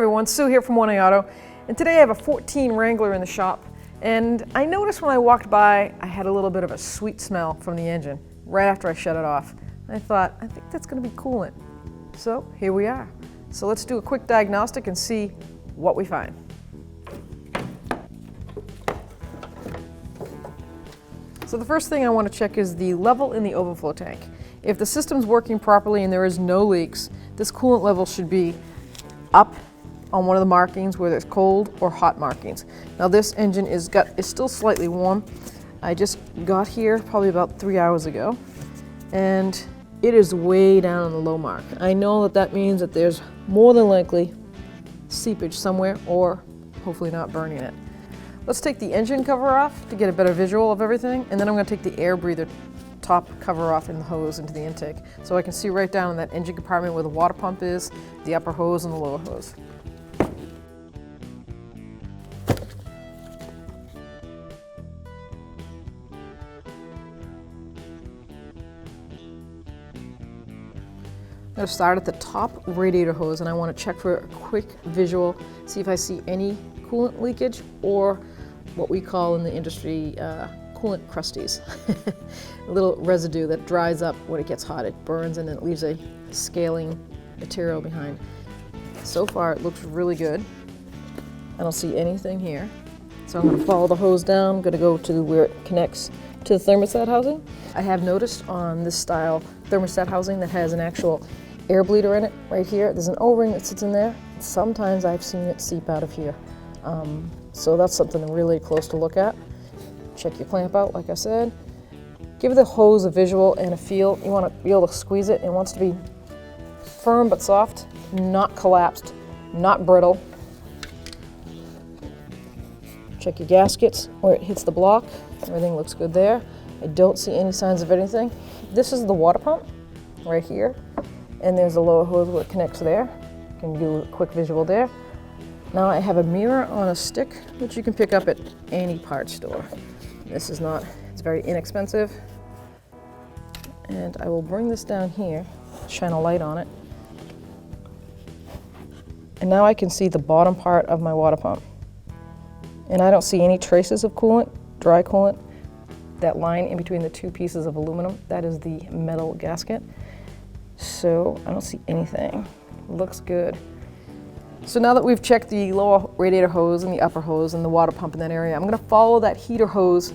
everyone, Sue here from 1A Auto, and today I have a 14 Wrangler in the shop, and I noticed when I walked by I had a little bit of a sweet smell from the engine right after I shut it off. I thought, I think that's going to be coolant. So here we are. So let's do a quick diagnostic and see what we find. So the first thing I want to check is the level in the overflow tank. If the system's working properly and there is no leaks, this coolant level should be up on one of the markings where there's cold or hot markings. Now this engine is still slightly warm. I just got here probably about 3 hours ago, and it is way down on the low mark. I know that means that there's more than likely seepage somewhere, or hopefully not burning it. Let's take the engine cover off to get a better visual of everything, and then I'm going to take the air breather top cover off in the hose into the intake, so I can see right down in that engine compartment where the water pump is, the upper hose and the lower hose. I'm going to start at the top radiator hose, and I want to check for a quick visual, see if I see any coolant leakage, or what we call in the industry coolant crusties. A little residue that dries up when it gets hot. It burns and it leaves a scaling material behind. So far it looks really good. I don't see anything here. So I'm going to follow the hose down. I'm going to go to where it connects to the thermostat housing. I have noticed on this style thermostat housing that has an actual air bleeder in it right here. There's an O-ring that sits in there. Sometimes I've seen it seep out of here. So that's something really close to look at. Check your clamp out, like I said. Give the hose a visual and a feel. You want to be able to squeeze it. It wants to be firm but soft, not collapsed, not brittle. Check your gaskets where it hits the block. Everything looks good there. I don't see any signs of anything. This is the water pump right here, and there's a lower hose where it connects there. You can do a quick visual there. Now I have a mirror on a stick, which you can pick up at any parts store. This is not, it's very inexpensive. And I will bring this down here, shine a light on it. And now I can see the bottom part of my water pump. And I don't see any traces of coolant, dry coolant. That line in between the two pieces of aluminum, that is the metal gasket. So I don't see anything. Looks good. So now that we've checked the lower radiator hose and the upper hose and the water pump in that area, I'm going to follow that heater hose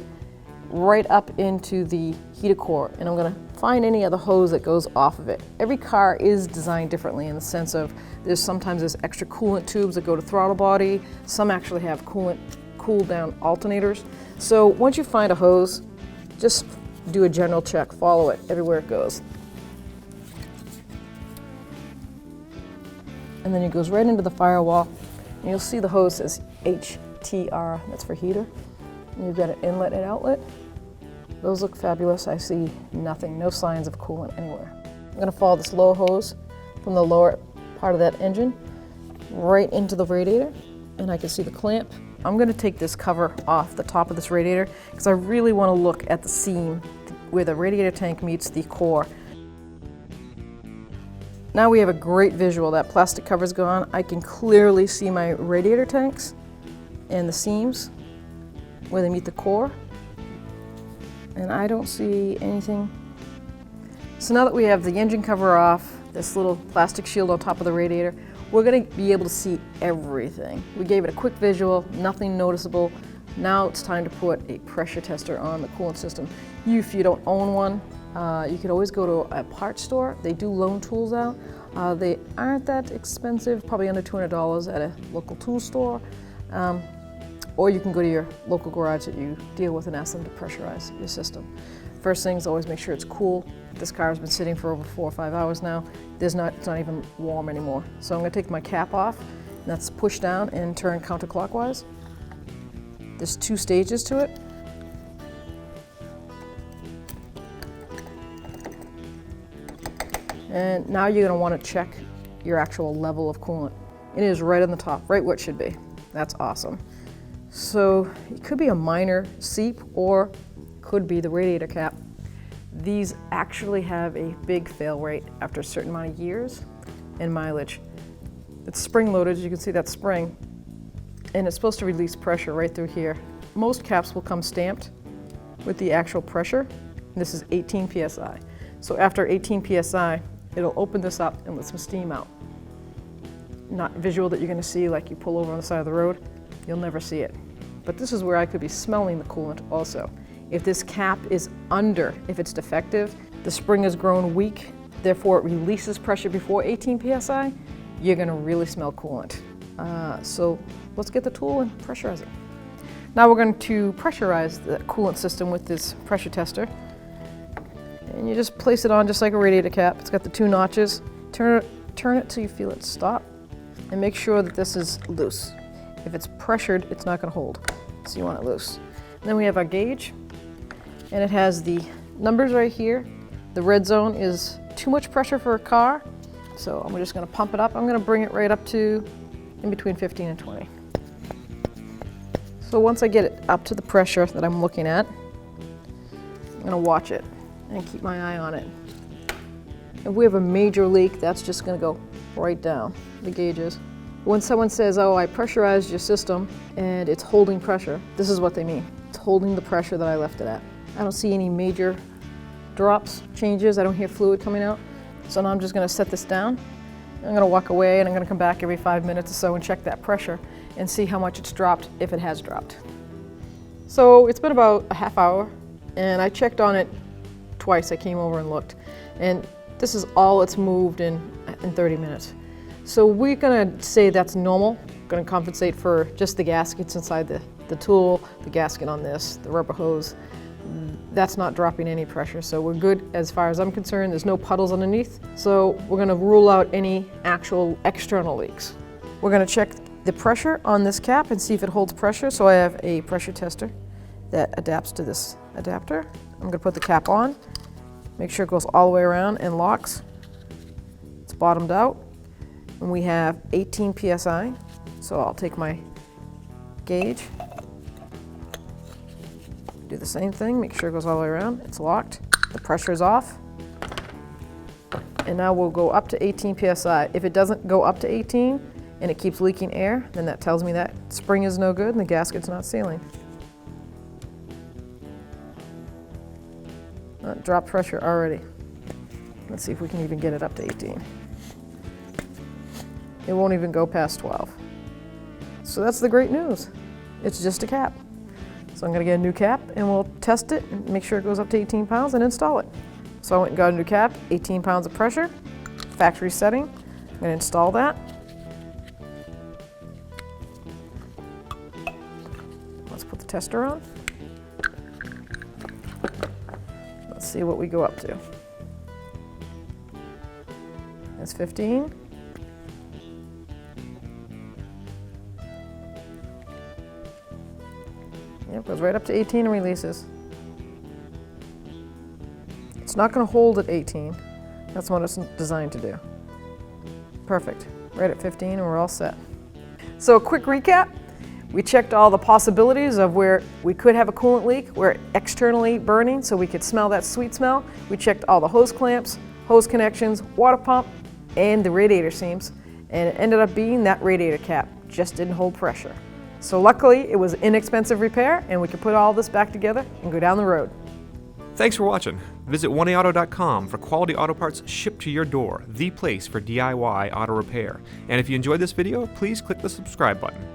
right up into the heater core, and I'm going to find any other hose that goes off of it. Every car is designed differently in the sense of sometimes there's extra coolant tubes that go to throttle body. Some actually have coolant cool down alternators. So once you find a hose, just do a general check, follow it everywhere it goes. And then it goes right into the firewall. And you'll see the hose says HTR, that's for heater. And you've got an inlet and outlet. Those look fabulous. I see nothing, no signs of coolant anywhere. I'm going to follow this lower hose from the lower part of that engine right into the radiator, and I can see the clamp. I'm going to take this cover off the top of this radiator because I really want to look at the seam where the radiator tank meets the core. Now we have a great visual. That plastic cover's gone. I can clearly see my radiator tanks and the seams where they meet the core, and I don't see anything. So now that we have the engine cover off, this little plastic shield on top of the radiator, we're going to be able to see everything. We gave it a quick visual, nothing noticeable. Now it's time to put a pressure tester on the coolant system. If you don't own one, you could always go to a parts store. They do loan tools out. They aren't that expensive, probably under $200 at a local tool store. Or you can go to your local garage that you deal with and ask them to pressurize your system. First thing is always make sure it's cool. This car has been sitting for over 4 or 5 hours now. It's not even warm anymore. So I'm going to take my cap off, and that's push down and turn counterclockwise. There's 2 stages to it. And now you're going to want to check your actual level of coolant. It is right on the top, right where it should be. That's awesome. So it could be a minor seep or could be the radiator cap. These actually have a big fail rate after a certain amount of years and mileage. It's spring loaded, as you can see that spring, and it's supposed to release pressure right through here. Most caps will come stamped with the actual pressure. This is 18 psi. So after 18 psi, it'll open this up and let some steam out. Not visual that you're going to see like you pull over on the side of the road. You'll never see it. But this is where I could be smelling the coolant also. If this cap is under, if it's defective, the spring has grown weak, therefore it releases pressure before 18 psi, you're going to really smell coolant. So let's get the tool and pressurize it. Now we're going to pressurize the coolant system with this pressure tester. And you just place it on just like a radiator cap. It's got the 2 notches. Turn it till you feel it stop. And make sure that this is loose. If it's pressured, it's not going to hold. So you want it loose. And then we have our gauge. And it has the numbers right here. The red zone is too much pressure for a car. So I'm just going to pump it up. I'm going to bring it right up to in between 15 and 20. So once I get it up to the pressure that I'm looking at, I'm going to watch it and keep my eye on it. If we have a major leak, that's just going to go right down the gauges. When someone says, oh, I pressurized your system and it's holding pressure, this is what they mean. It's holding the pressure that I left it at. I don't see any major drops, changes. I don't hear fluid coming out. So now I'm just going to set this down. I'm going to walk away and I'm going to come back every 5 minutes or so and check that pressure and see how much it's dropped, if it has dropped. So it's been about a half hour and I checked on it twice. I came over and looked, and this is all it's moved in 30 minutes. So we're going to say that's normal. Going to compensate for just the gaskets inside the tool, the gasket on this, the rubber hose. That's not dropping any pressure, so we're good as far as I'm concerned. There's no puddles underneath, so we're going to rule out any actual external leaks. We're going to check the pressure on this cap and see if it holds pressure. So I have a pressure tester that adapts to this adapter. I'm going to put the cap on, make sure it goes all the way around and locks. It's bottomed out, and we have 18 psi. So I'll take my gauge, do the same thing, make sure it goes all the way around. It's locked, the pressure is off, and now we'll go up to 18 psi. If it doesn't go up to 18 and it keeps leaking air, then that tells me that spring is no good and the gasket's not sealing. Drop pressure already. Let's see if we can even get it up to 18. It won't even go past 12. So that's the great news. It's just a cap. So I'm going to get a new cap and we'll test it and make sure it goes up to 18 pounds and install it. So I went and got a new cap, 18 pounds of pressure, factory setting. I'm going to install that. Let's put the tester on. Let's see what we go up to. That's 15. Yep, goes right up to 18 and releases. It's not going to hold at 18. That's what it's designed to do. Perfect. Right at 15 and we're all set. So a quick recap. We checked all the possibilities of where we could have a coolant leak, where externally burning, so we could smell that sweet smell. We checked all the hose clamps, hose connections, water pump, and the radiator seams. And it ended up being that radiator cap just didn't hold pressure. So luckily it was an inexpensive repair and we could put all this back together and go down the road. Thanks for watching. Visit 1aauto.com for quality auto parts shipped to your door, the place for DIY auto repair. And if you enjoyed this video, please click the subscribe button.